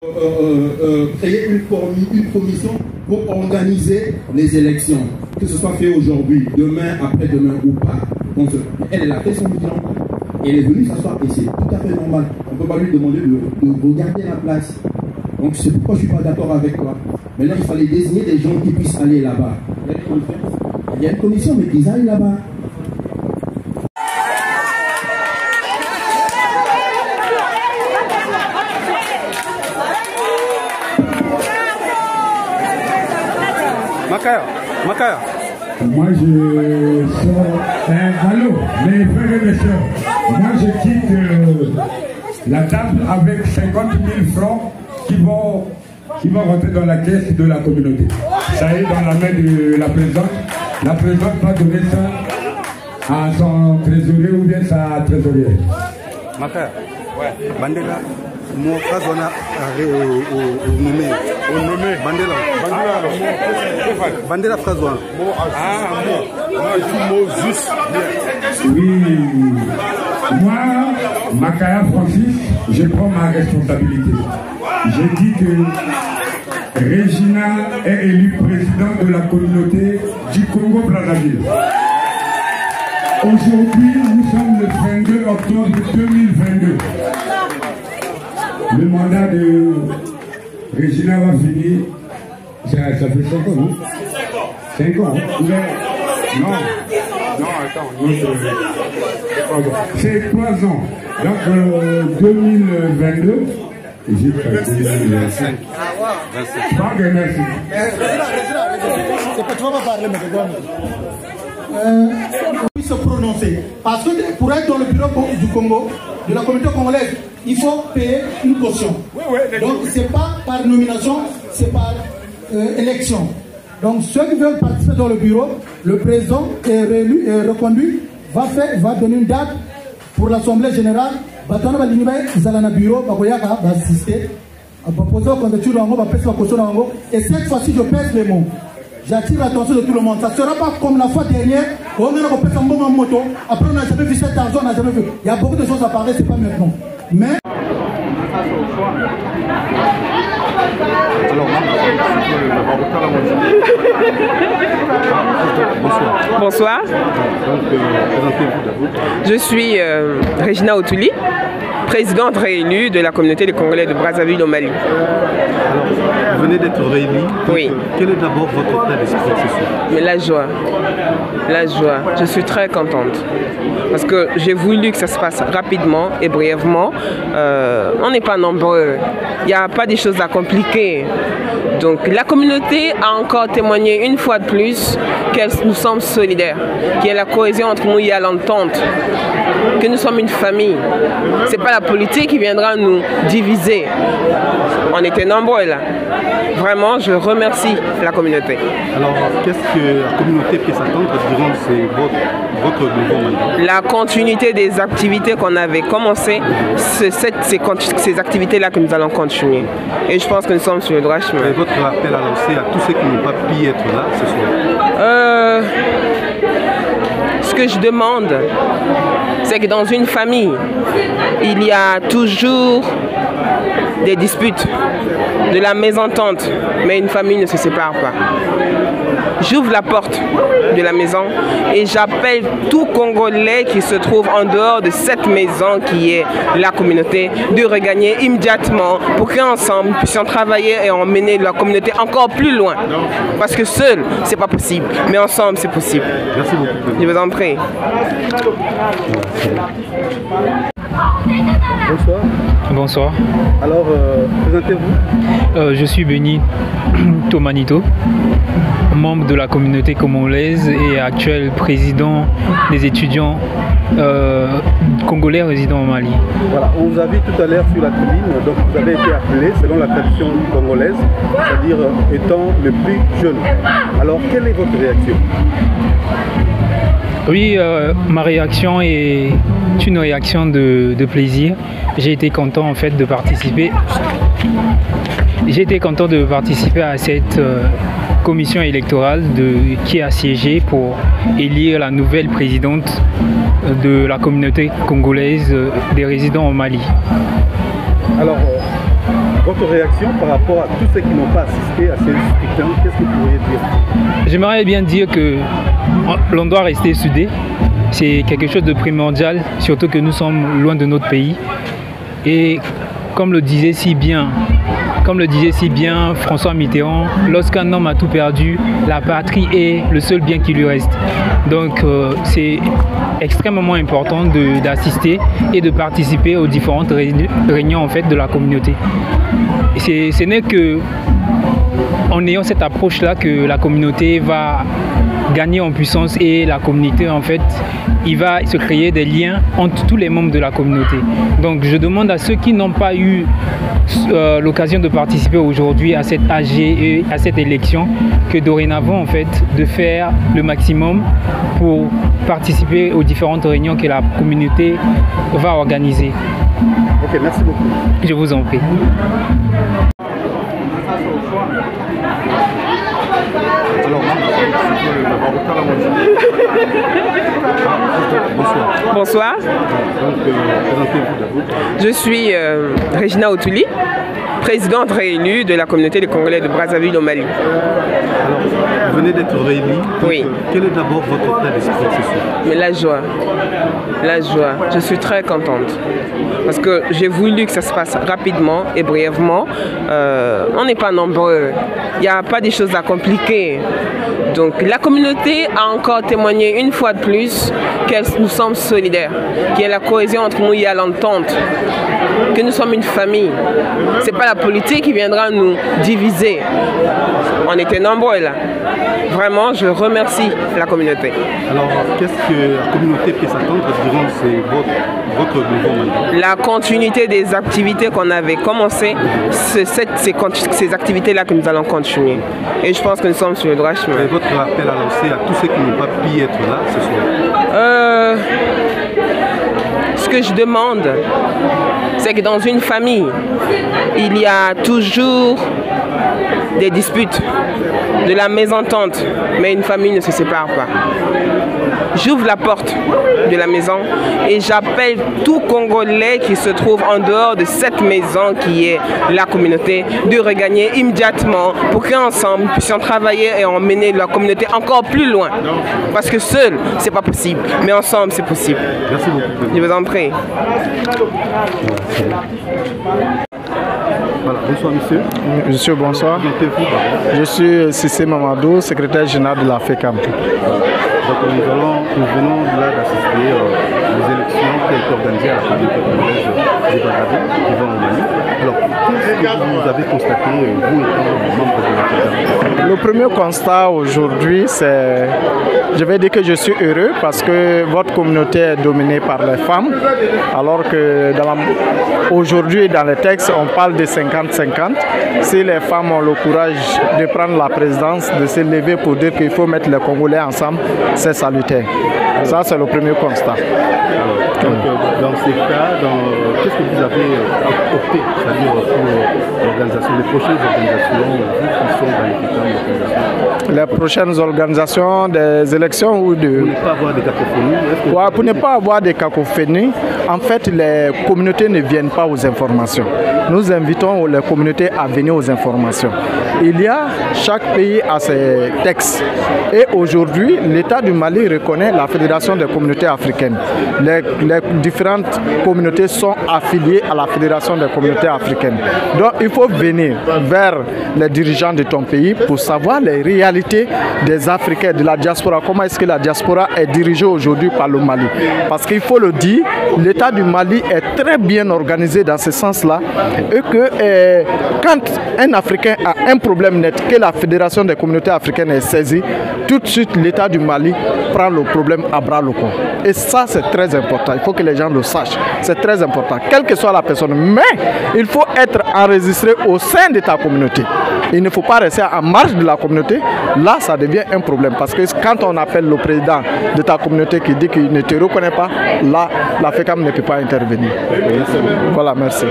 Créer une commission pour organiser les élections, que ce soit fait aujourd'hui, demain, après-demain ou pas. Donc, elle a fait son bilan, elle est venue s'asseoir et c'est tout à fait normal. On ne peut pas lui demander de regarder la place. Donc c'est pourquoi je ne suis pas d'accord avec toi. Maintenant, il fallait désigner des gens qui puissent aller là-bas. Il y a une commission, mais qu'ils aillent là-bas. Makaya. Moi je sors allô, mes frères et sœurs. Moi je quitte la table avec 50 000 francs qui vont rentrer dans la caisse de la communauté. Ça est dans la main de la présidente. La présidente va donner ça à son trésorier ou bien sa trésorière. Makaya, ouais. Bandela. Mon frère au nommé. Bandela Frazoan. Oui. Moi, Makaya Francis, je prends ma responsabilité. J'ai dit que Regina est élue présidente de la communauté du Congo-Brazzaville. Aujourd'hui, nous sommes le 22 octobre 2022. Le mandat de Regina va finir, ça fait 5 ans, non? 5 ans, non, attends, c'est 3 ans. Donc 2022, j'ai fait 2025. Merci. C'est pas toi qui parler, mais se prononcer. Parce que pour être dans le bureau du Congo, de la communauté congolaise, il faut payer une caution. Donc c'est pas par nomination, c'est par élection. Donc ceux qui veulent participer dans le bureau, le président est réélu et reconduit, va donner une date pour l'assemblée générale. Batana va l'univers bureau, va assister. Et cette fois-ci, je pèse les mots. J'attire l'attention de tout le monde. Ça ne sera pas comme la fois dernière. On a fait un bon moto. Après, on n'a jamais vu cet argent, on n'a jamais vu. Il y a beaucoup de choses à parler, c'est pas maintenant. Mais. Bonsoir. Je suis Regina Otuli, présidente réélue de la communauté des Congolais de Brazzaville au Mali. Alors, vous venez d'être réélue. Oui. Quel est d'abord votre état d'esprit ce soir? Mais la joie. La joie. Je suis très contente. Parce que j'ai voulu que ça se passe rapidement et brièvement. On n'est pas nombreux. Il n'y a pas des choses à compliquer. Donc la communauté a encore témoigné une fois de plus que nous sommes solidaires, qu'il y a la cohésion entre nous, il y a l'entente, que nous sommes une famille. Ce n'est pas la politique qui viendra nous diviser. On était nombreux là. Vraiment, je remercie la communauté. Alors, qu'est-ce que la communauté peut s'attendre durant votre nouveau mandat? La continuité des activités qu'on avait commencées, ces activités-là que nous allons continuer. Et je pense que nous sommes sur le droit chemin. Et votre appel à lancer à tous ceux qui n'ont pas pu être là ce soir? Ce que je demande, c'est que dans une famille, il y a toujours des disputes, de la mésentente, mais une famille ne se sépare pas. J'ouvre la porte de la maison et j'appelle tout Congolais qui se trouve en dehors de cette maison qui est la communauté de regagner immédiatement pour qu'ensemble nous puissions travailler et emmener la communauté encore plus loin. Parce que seul, c'est pas possible, mais ensemble, c'est possible. Merci beaucoup. Je vous en prie. Bonsoir. Bonsoir. Alors, présentez-vous. Je suis Béni Tomanito, membre de la communauté congolaise et actuel président des étudiants congolais résidant au Mali. Voilà, on vous a vu tout à l'heure sur la tribune, donc vous avez été appelé selon la tradition congolaise, c'est-à-dire étant le plus jeune. Alors, quelle est votre réaction? Oui, ma réaction est une réaction de plaisir. J'ai été content en fait de participer. J'ai été content de participer à cette commission électorale qui a siégé pour élire la nouvelle présidente de la communauté congolaise des résidents au Mali. Alors, Votre réaction par rapport à tous ceux qui n'ont pas assisté à ces scrutins, qu'est-ce que vous pourriez dire? J'aimerais bien dire que l'on doit rester soudés. C'est quelque chose de primordial, surtout que nous sommes loin de notre pays. Et comme le disait si bien François Mitterrand, lorsqu'un homme a tout perdu, la patrie est le seul bien qui lui reste. Donc c'est extrêmement important d'assister et de participer aux différentes réunions en fait, de la communauté. Ce n'est que en ayant cette approche-là que la communauté va gagner en puissance et la communauté en fait, il va se créer des liens entre tous les membres de la communauté. Donc je demande à ceux qui n'ont pas eu l'occasion de participer aujourd'hui à cette AG et à cette élection que dorénavant en fait de faire le maximum pour participer aux différentes réunions que la communauté va organiser. Ok, merci beaucoup. Je vous en prie. Bonsoir. Je suis Regina Otuli, présidente réélue de la communauté des Congolais de Brazzaville au Mali. Alors, vous venez d'être réélue. Oui. Quel est d'abord votre état d'esprit ce soir? Mais la joie. La joie. Je suis très contente. Parce que j'ai voulu que ça se passe rapidement et brièvement. On n'est pas nombreux. Il n'y a pas des choses à compliquer. Donc la communauté a encore témoigné une fois de plus que nous sommes solidaires, qu'il y a la cohésion entre nous, il y a l'entente, que nous sommes une famille. Ce n'est pas la politique qui viendra nous diviser. On était nombreux là. Vraiment, je remercie la communauté. Alors, qu'est-ce que la communauté peut s'attendre durant votre nouveau mandat? La continuité des activités qu'on avait commencées, ces activités-là que nous allons continuer. Et je pense que nous sommes sur le droit chemin. Et votre appel à lancer à tous ceux qui n'ont pas pu être là ce soir? Ce que je demande, c'est que dans une famille, il y a toujours des disputes, de la mésentente, mais une famille ne se sépare pas. J'ouvre la porte de la maison et j'appelle tout Congolais qui se trouve en dehors de cette maison qui est la communauté de regagner immédiatement pour qu'ensemble nous puissions travailler et emmener la communauté encore plus loin. Parce que seul, c'est pas possible, mais ensemble, c'est possible. Merci beaucoup. Je vous en prie. Voilà, bonsoir monsieur. Monsieur, bonsoir. Je suis Sissé Mamadou, secrétaire général de la FECAM. Donc nous venons là d'assister aux élections qui ont été organisées à la communauté congolaise de Brazzaville qui vont au Mali. Alors, qu'est-ce que vous avez constaté, vous étant membre de la FECAM? Le premier constat aujourd'hui, c'est, je vais dire que je suis heureux parce que votre communauté est dominée par les femmes, alors que aujourd'hui dans les textes, on parle de 50-50. Si les femmes ont le courage de prendre la présidence, de se lever pour dire qu'il faut mettre les Congolais ensemble, c'est salutaire. Ça, c'est le premier constat. Donc, dans ces cas, qu'est-ce que vous avez opté, c'est-à-dire pour l'organisation, les prochaines organisations qui sont dans les FECAM? Les prochaines organisations des élections ou de... Pour ne pas avoir des cacophonies? Ouais, pour ne pas avoir des cacophonies, en fait, les communautés ne viennent pas aux informations. Nous invitons les communautés à venir aux informations. Chaque pays a ses textes. Et aujourd'hui, l'État du Mali reconnaît la Fédération des communautés africaines. Les différentes communautés sont affiliées à la Fédération des communautés africaines. Donc, il faut venir vers les dirigeants de ton pays pour savoir les réalités des Africains, de la diaspora. Comment est-ce que la diaspora est dirigée aujourd'hui par le Mali? Parce qu'il faut le dire, l'État du Mali est très bien organisé dans ce sens-là. Et que quand un Africain a un problème net, que la Fédération des communautés africaines est saisie, tout de suite l'État du Mali prend le problème à bras le corps. Et ça, c'est très important. Il faut que les gens le sachent. C'est très important, quelle que soit la personne. Mais il faut être enregistré au sein de ta communauté. Il ne faut pas rester en marge de la communauté. Là, ça devient un problème. Parce que quand on appelle le président de ta communauté qui dit qu'il ne te reconnaît pas, là, la FECAM ne peut pas intervenir. Voilà, merci.